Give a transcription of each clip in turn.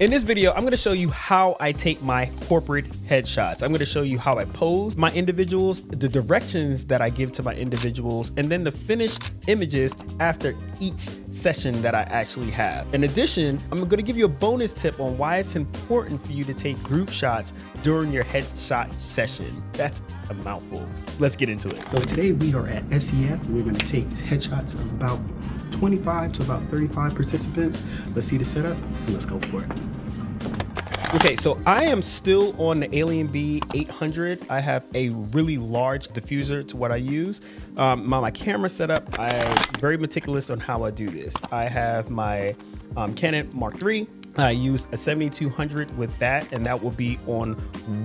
In this video, I'm gonna show you how I take my corporate headshots. I'm gonna show you how I pose my individuals, the directions that I give to my individuals, and then the finished images after each session that I actually have. In addition, I'm gonna give you a bonus tip on why it's important for you to take group shots during your headshot session. That's a mouthful. Let's get into it. So today we are at SEF. We're gonna take headshots of about 25 to about 35 participants. Let's see the setup and let's go for it. Okay, so I am still on the Alien B 800. I have a really large diffuser to what I use. My camera setup, I'm very meticulous on how I do this. I have my Canon Mark III. I use a 7200 with that, and that will be on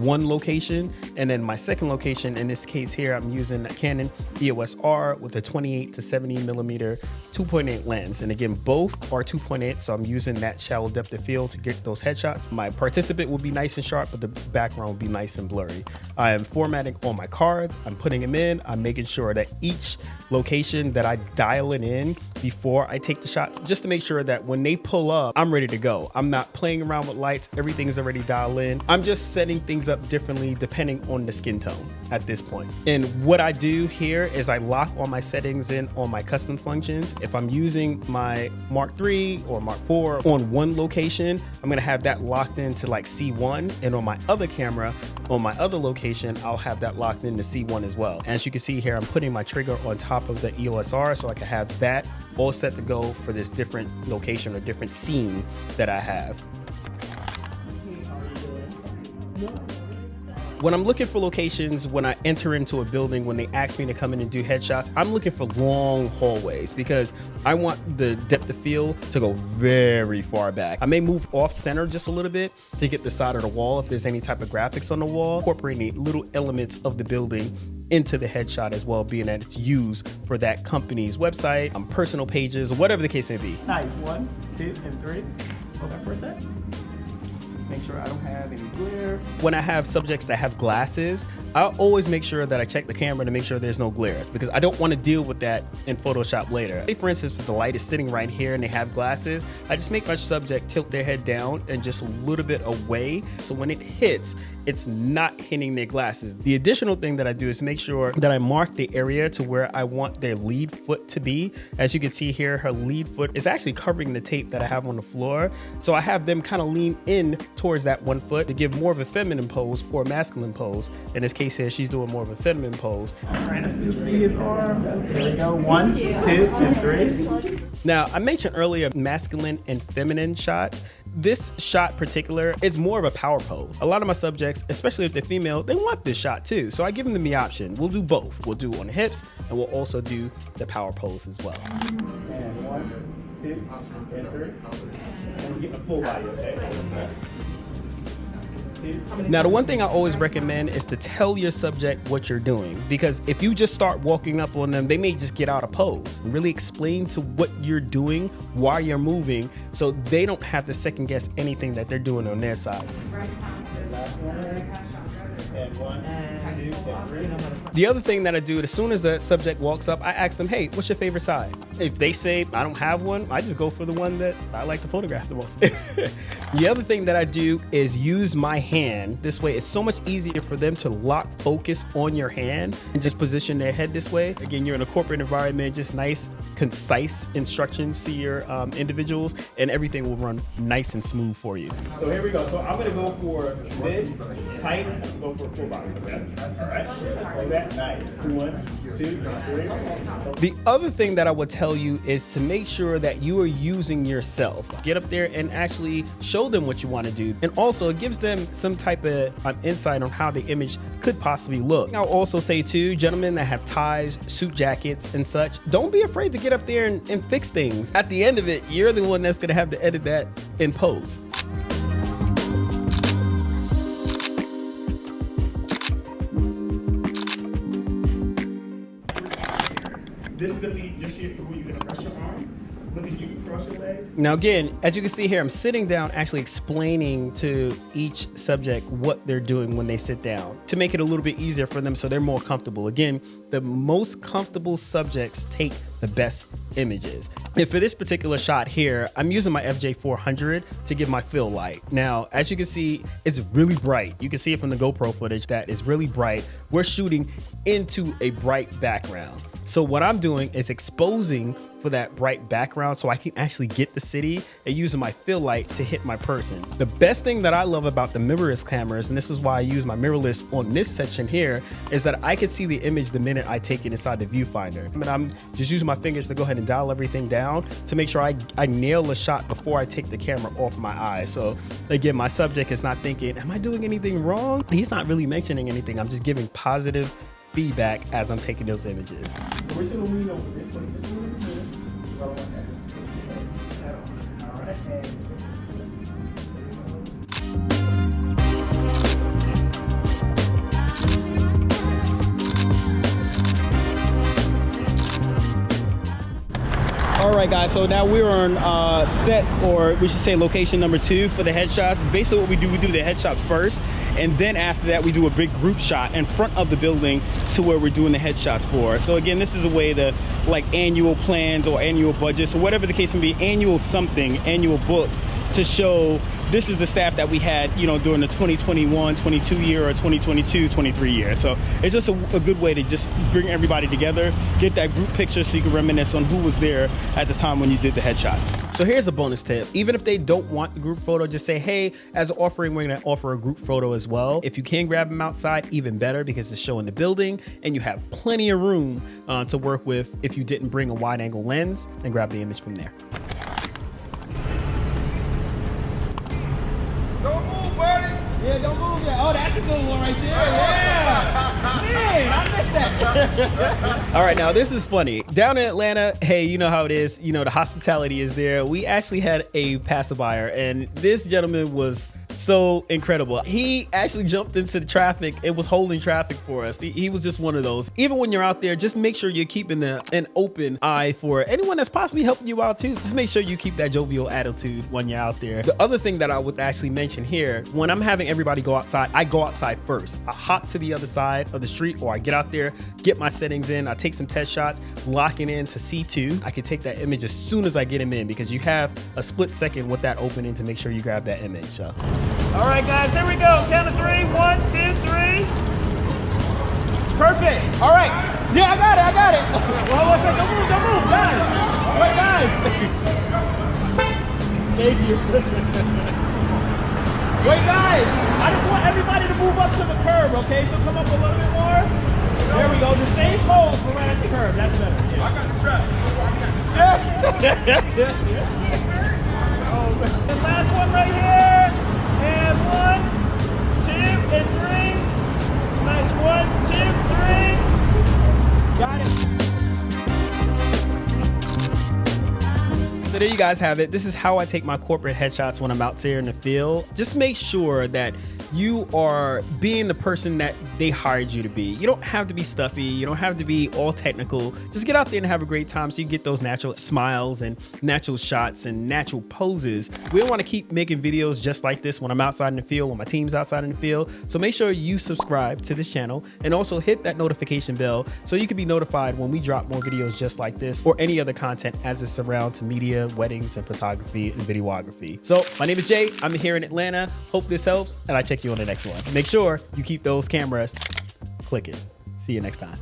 one location. And then my second location, in this case here, I'm using a Canon EOS R with a 28 to 70 millimeter 2.8 lens. And again, both are 2.8, so I'm using that shallow depth of field to get those headshots. My participant will be nice and sharp, but the background will be nice and blurry. I am formatting all my cards. I'm putting them in. I'm making sure that each location that I dial it in before I take the shots, just to make sure that when they pull up, I'm ready to go. I'm not playing around with lights. Everything is already dialed in. I'm just setting things up differently depending on the skin tone at this point. And what I do here is I lock all my settings in on my custom functions. If I'm using my Mark III or Mark IV on one location, I'm gonna have that locked into like C1, and on my other camera, on my other location, I'll have that locked into C1 as well. As you can see here, I'm putting my trigger on top of the EOS R so I can have that all set to go for this different location or different scene that I have. When I'm looking for locations, when I enter into a building, when they ask me to come in and do headshots, I'm looking for long hallways because I want the depth of field to go very far back. I may move off center just a little bit to get the side of the wall if there's any type of graphics on the wall, incorporating little elements of the building into the headshot as well, being that it's used for that company's website, personal pages, whatever the case may be. Nice, 1, 2, and 3. Hold that for a sec. Make sure I don't have any glare. When I have subjects that have glasses, I always make sure that I check the camera to make sure there's no glares because I don't want to deal with that in Photoshop later. Say for instance, if the light is sitting right here and they have glasses, I just make my subject tilt their head down and just a little bit away. So when it hits, it's not hitting their glasses. The additional thing that I do is make sure that I mark the area to where I want their lead foot to be. As you can see here, her lead foot is actually covering the tape that I have on the floor. So I have them kind of lean in towards that one foot to give more of a feminine pose or masculine pose. In this case here, she's doing more of a feminine pose. Trying to see his arm. There we go. 1, 2, and 3. Now, I mentioned earlier masculine and feminine shots. This shot particular, it's more of a power pose. A lot of my subjects, especially if they're female, they want this shot too. So I give them the option. We'll do both. We'll do on the hips and we'll also do the power pose as well. And 1, 2, and 3. And we're getting a full body, okay? Now, the one thing I always recommend is to tell your subject what you're doing, because if you just start walking up on them, they may just get out of pose. Really explain to what you're doing while you're moving so they don't have to second guess anything that they're doing on their side. And 1, 2, and 3. The other thing that I do, as soon as the subject walks up, I ask them, hey, what's your favorite side? If they say I don't have one, I just go for the one that I like to photograph the most. The other thing that I do is use my hand. This way, it's so much easier for them to lock focus on your hand and just position their head this way. Again, you're in a corporate environment, just nice, concise instructions to your individuals, and everything will run nice and smooth for you. So here we go. So I'm going to go for mid, tight, and go for full body. Okay? All right. Like that. Nice. 1, 2, 3. The other thing that I would tell you is to make sure that you are using yourself. Get up there and actually show them what you want to do. And also it gives them some type of insight on how the image could possibly look. I'll also say too, gentlemen that have ties, suit jackets and such, don't be afraid to get up there and fix things. At the end of it, you're the one that's going to have to edit that in post. This is going to be just where you're going to rest your arm. Look at you, cross your legs. Now again, as you can see here, I'm sitting down actually explaining to each subject what they're doing when they sit down to make it a little bit easier for them so they're more comfortable. Again, the most comfortable subjects take the best images. And for this particular shot here, I'm using my FJ400 to give my fill light. Now, as you can see, it's really bright. You can see it from the GoPro footage that is really bright. We're shooting into a bright background. So what I'm doing is exposing for that bright background so I can actually get the city and using my fill light to hit my person. The best thing that I love about the mirrorless cameras, and this is why I use my mirrorless on this section here, is that I can see the image the minute I take it inside the viewfinder. And I'm just using my fingers to go ahead and dial everything down to make sure I nail a shot before I take the camera off my eye. So again, my subject is not thinking, am I doing anything wrong? He's not really mentioning anything. I'm just giving positive feedback as I'm taking those images. So we're just gonna lean over this way, just a little bit. All right, All right, guys, so now we're on set, or we should say location number 2 for the headshots. Basically what we do the headshots first, and then after that we do a big group shot in front of the building to where we're doing the headshots for. So again, this is a way to, like, annual plans or annual budgets or whatever the case may be, annual something, annual books, to show this is the staff that we had, you know, during the 2021, 22 year or 2022, 23 year. So it's just a good way to just bring everybody together, get that group picture so you can reminisce on who was there at the time when you did the headshots. So here's a bonus tip. Even if they don't want the group photo, just say, hey, as an offering, we're gonna offer a group photo as well. If you can grab them outside, even better, because it's showing the building and you have plenty of room to work with if you didn't bring a wide angle lens, and grab the image from there. Yeah, don't move yet. Oh, that's a good one right there. Yeah. Man, I missed that. All right, now this is funny. Down in Atlanta, hey, you know how it is. You know, the hospitality is there. We actually had a passerby, and this gentleman was so incredible. He actually jumped into the traffic. It was holding traffic for us. He was just one of those. Even when you're out there, just make sure you're keeping an open eye for anyone that's possibly helping you out too. Just make sure you keep that jovial attitude when you're out there. The other thing that I would actually mention here, when I'm having everybody go outside, I go outside first. I hop to the other side of the street, or I get out there, get my settings in, I take some test shots, locking in to C2. I can take that image as soon as I get him in, because you have a split second with that opening to make sure you grab that image. So. All right, guys, here we go. Count of 3. 1, 2, 3. Perfect. All right. Yeah, I got it. Well, don't move, guys. Wait, guys. Thank you. Wait, guys. I just want everybody to move up to the curb, okay? So come up a little bit more. There we go. The same pose, but right at the curb. That's better. Yeah. I got the trap. Oh, the last one right here. And 1, 2, and 3. Nice. 1, 2, 3. Got it. So there you guys have it. This is how I take my corporate headshots when I'm out there in the field. Just make sure that you are being the person that they hired you to be. You don't have to be stuffy. You don't have to be all technical. Just get out there and have a great time so you get those natural smiles and natural shots and natural poses. We want to keep making videos just like this when I'm outside in the field, when my team's outside in the field. So make sure you subscribe to this channel and also hit that notification bell so you can be notified when we drop more videos just like this or any other content as it surrounds media, weddings, and photography and videography. So my name is Jay. I'm here in Atlanta. Hope this helps, and I check you on the next one. Make sure you keep those cameras clicking. See you next time.